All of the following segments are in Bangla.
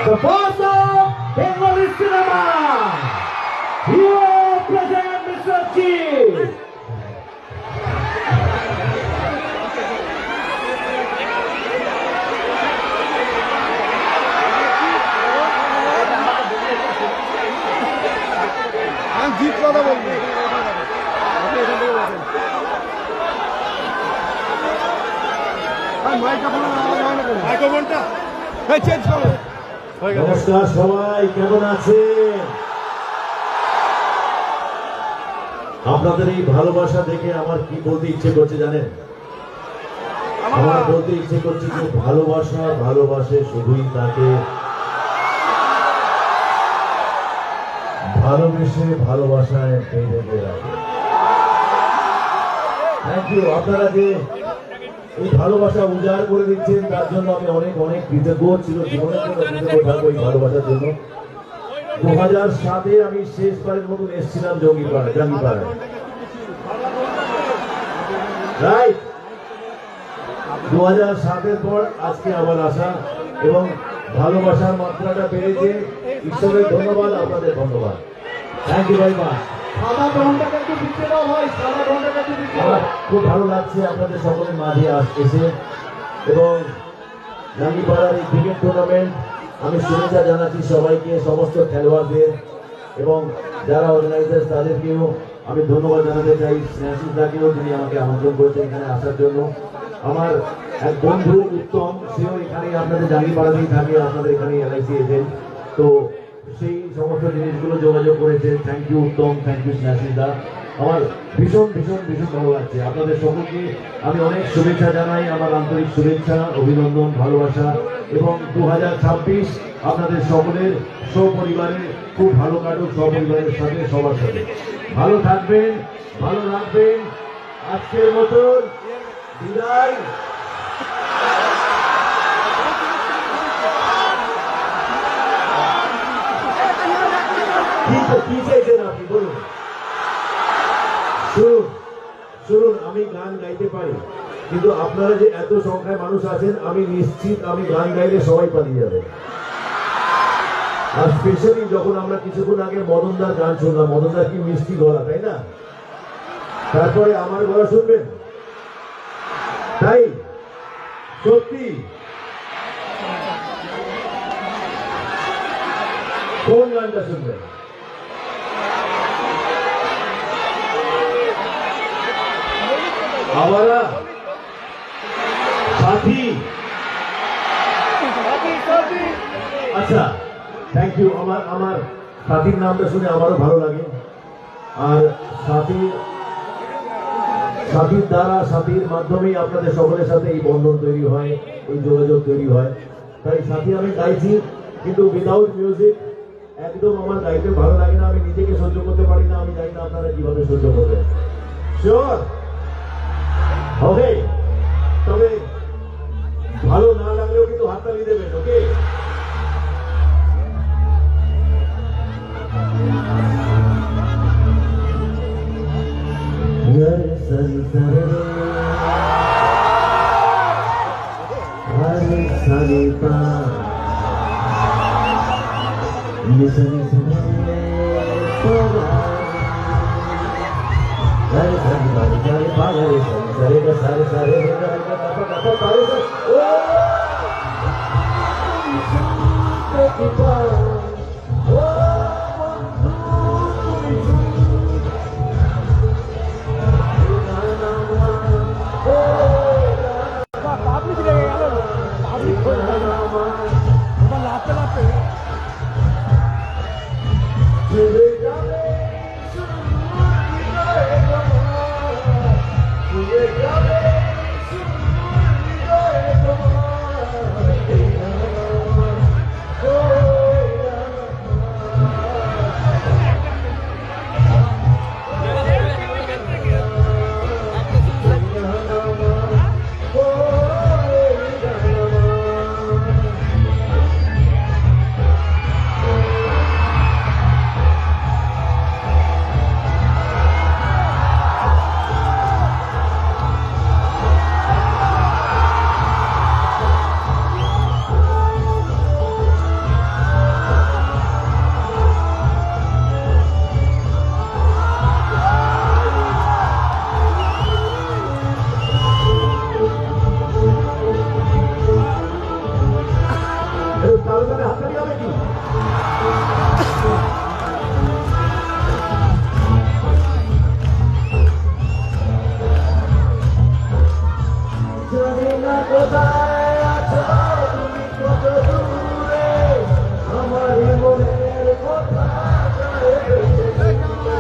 The boss of Bengali cinema. Here present Mr. G. জিত কথা বলবো নমস্কার সবাই, কেমন আছেন? আপনাদের এই ভালোবাসা দেখে আমার কি বলতে ইচ্ছে করছে জানেন? আমার বলতে ইচ্ছে করছে যে ভালোবাসা ভালোবাসে শুধুই তাকে, ভালোবেসে ভালোবাসায় বেঁধে রাখে। Thank you. আপনারা যে এই ভালোবাসা উজাড় করে দিচ্ছেন তার জন্য আমি অনেক অনেক কৃতজ্ঞ ছিল, জীবনের জন্য কৃতজ্ঞ থাকবো এই ভালোবাসার জন্য। 2007-এ আমি শেষবারের মতন এসেছিলাম জঙ্গিপাড়ায়, রাইট? 2007-এর পর আজকে আবার আসা এবং ভালোবাসার মাত্রাটা বেড়েছে। ঈশ্বরের ধন্যবাদ, আপনাদের ধন্যবাদ। Thank you very much. খুব ভালো লাগছে আপনাদের সকলের মাঝে এসে, এবং জঙ্গিপাড়ার এই ক্রিকেট টুর্নামেন্ট আমি শুভেচ্ছা জানাচ্ছি সবাইকে, সমস্ত খেলোয়াড়দের এবং যারা অর্গানাইজার তাদেরকেও আমি ধন্যবাদ জানাতে চাই। স্নেহাশিসদাকেও, যিনি আমাকে আমন্ত্রণ করেছেন এখানে আসার জন্য। আমার এক বন্ধু উত্তম, সেও এখানে আপনাদের জঙ্গিপাড়াতেই থাকে, আপনাদের এখানে LIC এজেন্ট, তো সেই সমস্ত জিনিসগুলো যোগাযোগ করেছে। Thank you Uttam, thank you স্নেহাশিসদা। আমার ভীষণ ভীষণ ভীষণ ভালো লাগছে। আপনাদের সকলকে আমি অনেক শুভেচ্ছা জানাই, আমার আন্তরিক শুভেচ্ছা, অভিনন্দন, ভালোবাসা, এবং 2026 আপনাদের সকলের সপরিবারে খুব ভালো কাটুক, সপরিবারের সাথে সবার সাথে। ভালো থাকবেন, ভালো রাখবেন। আজকের মতন বিদায়। কি চাইছেন আপনি বলুন? শুনুন, আমি গান গাইতে পারি, কিন্তু আপনারা যে এত সংখ্যায় মানুষ আছেন, আমি নিশ্চিত আমি গান গাইলে সবাই পালিয়ে যাবে। আর স্পেশালি যখন আমরা কিছুক্ষণ আগে মদনদার গান শুনলাম, মদনদার কি মিষ্টি গলা, তাই না? তারপরে আমার গলা শুনবেন, তাই সত্যি? কোন গানটা শুনবেন? আবারা সাথী। আচ্ছা, থ্যাংক ইউ। আমার সাথীর নামটা শুনে আমারও ভালো লাগে। আর সাথীর দ্বারা, সাথীর মাধ্যমেই আপনাদের সকলের সাথে এই বন্ধন তৈরি হয়, এই যোগাযোগ তৈরি হয়। তাই সাথী আমি গাইছি, কিন্তু উইদাউট মিউজিক একদম আমার গাইতে ভালো লাগে না। আমি নিজেকে সহ্য করতে পারি না। আমি জানি না আপনারা কিভাবে সহ্য করবেন। শিওর? ওকে, তবে ভালো না লাগলেও কিন্তু হাততালি দেবেন। ওকে, আলোচনায় হাততালি হবে কি? জানি না কোথায় আছো তুমি, কত দূরে আমার মনের কথা যায় ভেসে দূরে।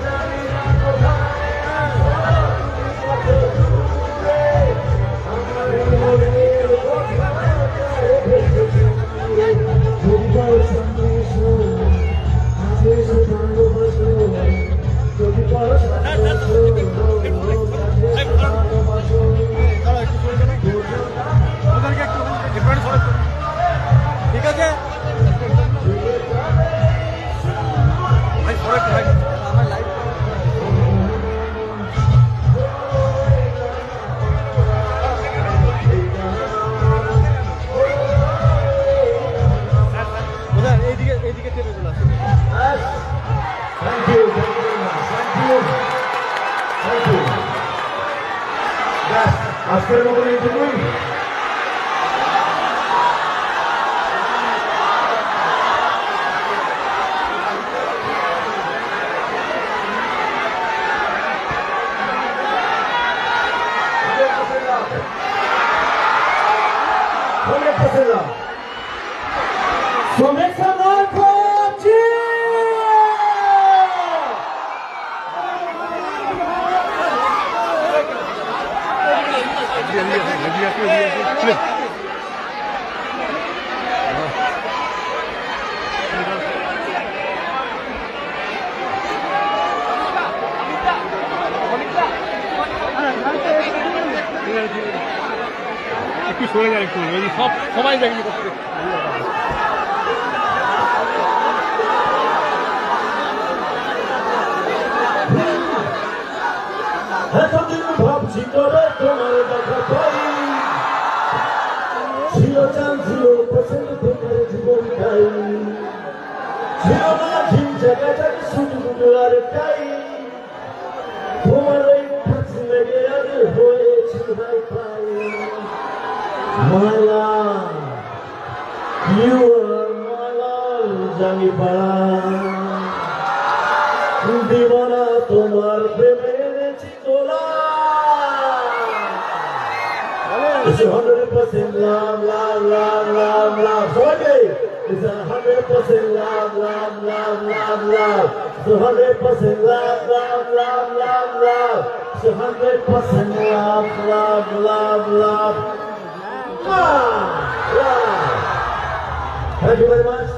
জানি না কোথায় আছো তুমি, কত দূরে আমার মনের কথা যায় ভেসে দূরে। যদি পাও সন্দেশ কাছে এসে ভালোবাসো, যদি পাও সন্দেশ কাছে এসে ভালোবাসো। ওদেরকে একটু ডিফারেন্ট করে ঠিক আছে ভাই সরে ভাই আমার লাইভ এইদিকে চেপে চলে আসুন Thank you, thank you, thank you, thank you. Yes, আজকের মতো এইটুকুই। So make some noise for cheers! একটু সরে যায় একটু সব সবাই দেখি করতে এতদিন ভাবছি তবে তোমার দেখা পাই, ছিল চান ছিল পছন্দ তোমার জীবনটাই, ছিল না ঠিক জায়গাটাকে শুধু আর টাই, তোমার ওই কাছ লেগে আজ হয়েছে high five. My love, you are my love, জানি পাড়া দিবানা তোমার প্রেমে এনেছি তোলা। It's 100% love, love, love, love, love. সবাইকে it's 100% love, love, love, love, love. It's 100% love, love, love, love, love. It's 100% love, love, love, love. Love. Thank you very much.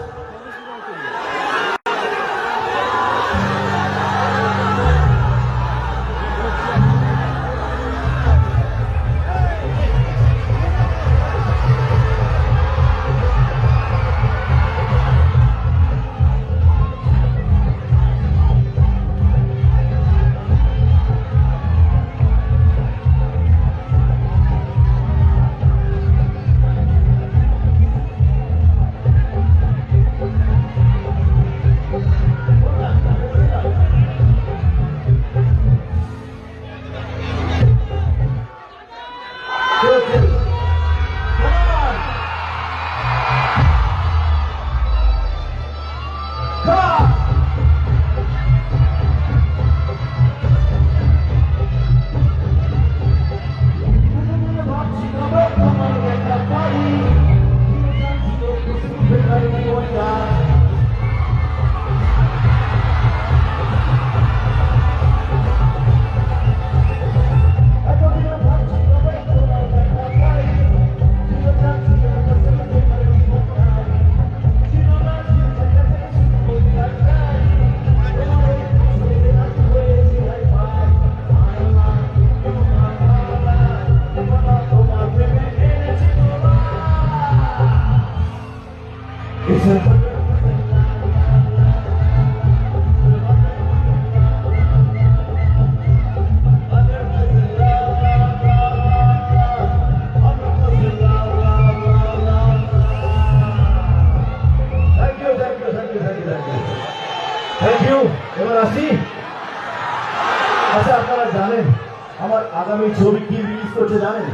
আমার আগামী ছবি কি রিলিজ করছে জানেন?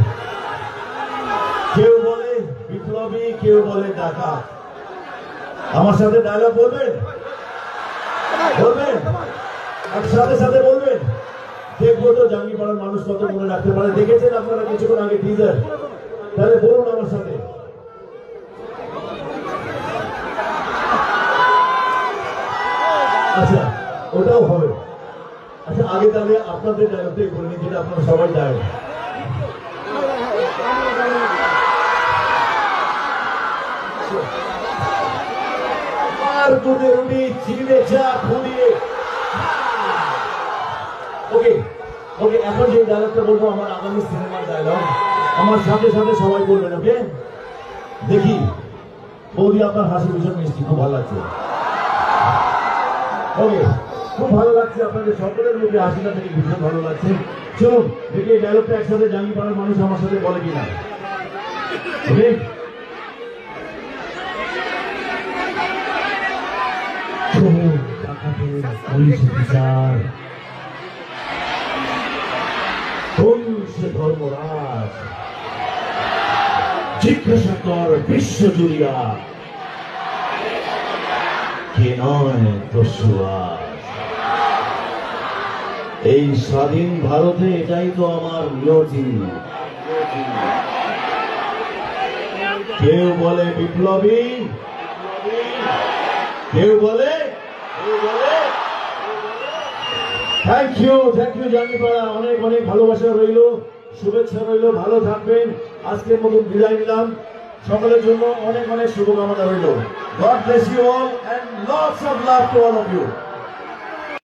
কেউ বলে বিপ্লবী, কেউ বলে ডাকাত। আমার সাথে ডায়লগ বলবেন? বলবেন? আর সাথে সাথে বলবেন? দেখবো তো জাঙ্গিপাড়ার মানুষ কত মনে রাখতে পারে। দেখেছেন আপনারা কিছুক্ষণ আগে টিজার, তাহলে বলুন আমার সাথে। আচ্ছা, ওটাও হবে। আচ্ছা, আগে তাহলে আপনাদের ডায়লগটাই করে নিন, যেটা আপনারা সবাই জানেন। আর দুধে রুটি চিড়ে চা খুঁড়িয়ে। ওকে ওকে, এখন যে ডায়লগটা বলবো আমার আগামী সিনেমার ডায়লগ, আমার সাথে সাথে সবাই বলবেন। ওকে, দেখি বৌদি আপনার হাসি ভীষণ মিষ্টি, খুব ভালো লাগছে। ওকে, খুব ভালো লাগছে আপনাদের সকলের মুখে হাসিটা থেকে, ভীষণ ভালো লাগছে। চলুন দেখি এই ডায়লগটা একসাথে জাঙ্গিপাড়ার মানুষ আমার সাথে বলে কিনা। ওকে, পুলিশ অফিসার ধর্মরাজ, জিজ্ঞাসা কর বিশ্বজুড়িয়া, কে নয় দস্যুয়ার। এই স্বাধীন ভারতে এটাই তো আমার নিয়তি। কেউ বলে বিপ্লবী, কেউ বলে থ্যাংক ইউ জাঙ্গিপাড়া। অনেক অনেক ভালোবাসা রইল, শুভেচ্ছা রইল, ভালো থাকবেন। আজকের মতন বিদায় নিলাম, সকলের জন্য অনেক অনেক শুভকামনা রইল। God bless you all and lots of love to all of you.